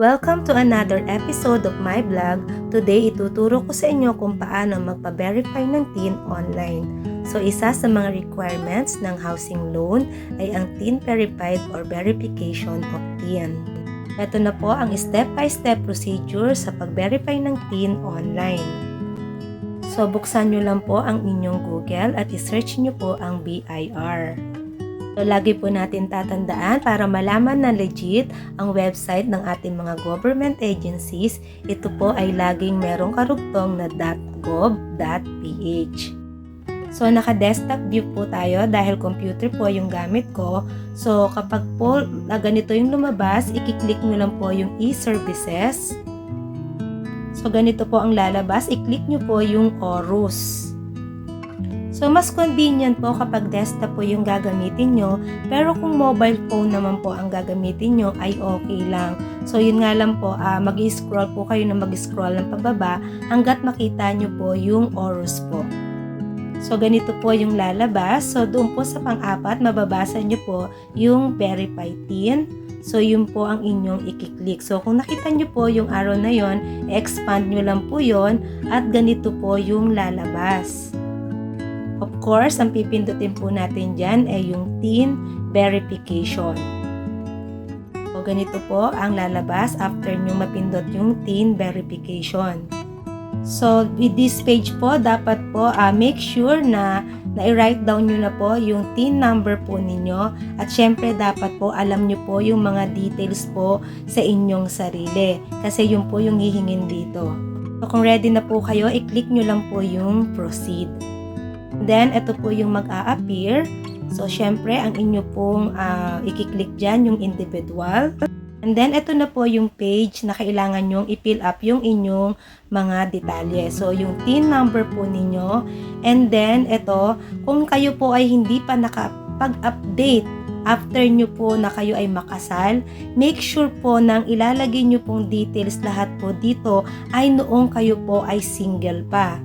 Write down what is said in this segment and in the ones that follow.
Welcome to another episode of my vlog. Today, ituturo ko sa inyo kung paano magpa-verify ng TIN online. So, isa sa mga requirements ng housing loan ay ang TIN verified or verification of TIN. Ito na po ang step-by-step procedure sa pag-verify ng TIN online. So, buksan nyo lang po ang inyong Google at isearch nyo po ang BIR. So, lagi po natin tatandaan para malaman na legit ang website ng ating mga government agencies. Ito po ay laging merong karugtong na .gov.ph. So, naka-desktop view po tayo dahil computer po yung gamit ko. So, kapag po ganito yung lumabas, i-click nyo lang po yung e-services. So, ganito po ang lalabas. I-click nyo po yung ORUS. So, mas convenient po kapag desktop po yung gagamitin nyo. Pero kung mobile phone naman po ang gagamitin nyo, ay okay lang. So, yun nga lang po, mag-scroll po kayo na mag-scroll ng pababa hanggat makita nyo po yung ORUS po. So, ganito po yung lalabas. So, doon po sa pang-apat, mababasa nyo po yung Verify TIN. So, yun po ang inyong i-click. So, kung nakita nyo po yung arrow na yon, expand nyo lang po yon at ganito po yung lalabas. Of course, ang pipindutin po natin dyan ay yung TIN verification. So, ganito po ang lalabas after nyo mapindot yung TIN verification. So, with this page po, dapat po make sure na i-write down nyo na po yung TIN number po ninyo. At syempre, dapat po alam nyo po yung mga details po sa inyong sarili. Kasi yun po yung hihingin dito. So, kung ready na po kayo, i-click nyo lang po yung proceed. Then, ito po yung mag-a-appear. So, syempre, ang inyo pong i-click dyan, yung individual. And then, ito na po yung page na kailangan nyong i-fill up yung inyong mga detalye. So, yung TIN number po ninyo. And then, ito, kung kayo po ay hindi pa nakapag-update after nyo po na kayo ay makasal, make sure po nang ilalagay nyo pong details lahat po dito ay noong kayo po ay single pa.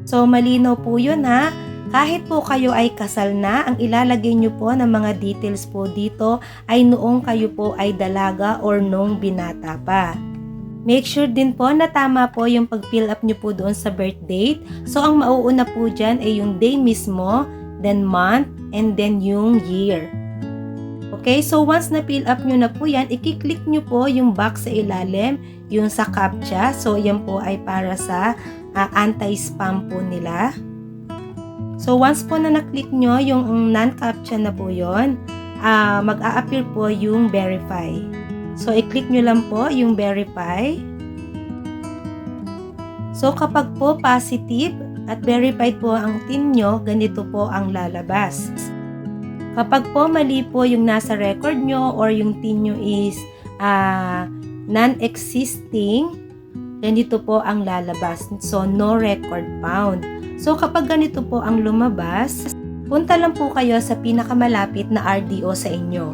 So, malinaw po yun ha. Kahit po kayo ay kasal na, ang ilalagay nyo po ng mga details po dito ay noong kayo po ay dalaga or noong binata pa. Make sure din po na tama po yung pag-fill up nyo po doon sa birth date. So, ang mauuna po dyan ay yung day mismo, then month, and then yung year. Okay, so once na-fill up nyo na po yan, i-click nyo po yung box sa ilalim, yung sa CAPTCHA. So, yan po ay para sa anti-spam po nila. So, once po na na-click nyo yung non-CAPTCHA na po yun, mag-a-appear po yung verify. So, i-click nyo lang po yung verify. So, kapag po positive at verified po ang TIN nyo, ganito po ang lalabas. Kapag po mali po yung nasa record nyo or yung TIN nyo is non-existing, ganito po ang lalabas. So, no record found. So, kapag ganito po ang lumabas, punta lang po kayo sa pinakamalapit na RDO sa inyo.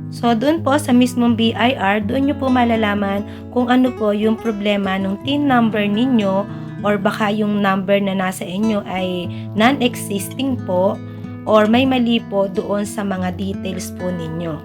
So, doon po sa mismong BIR, doon nyo po malalaman kung ano po yung problema ng TIN number ninyo or baka yung number na nasa inyo ay non-existing po or may mali po doon sa mga details po ninyo.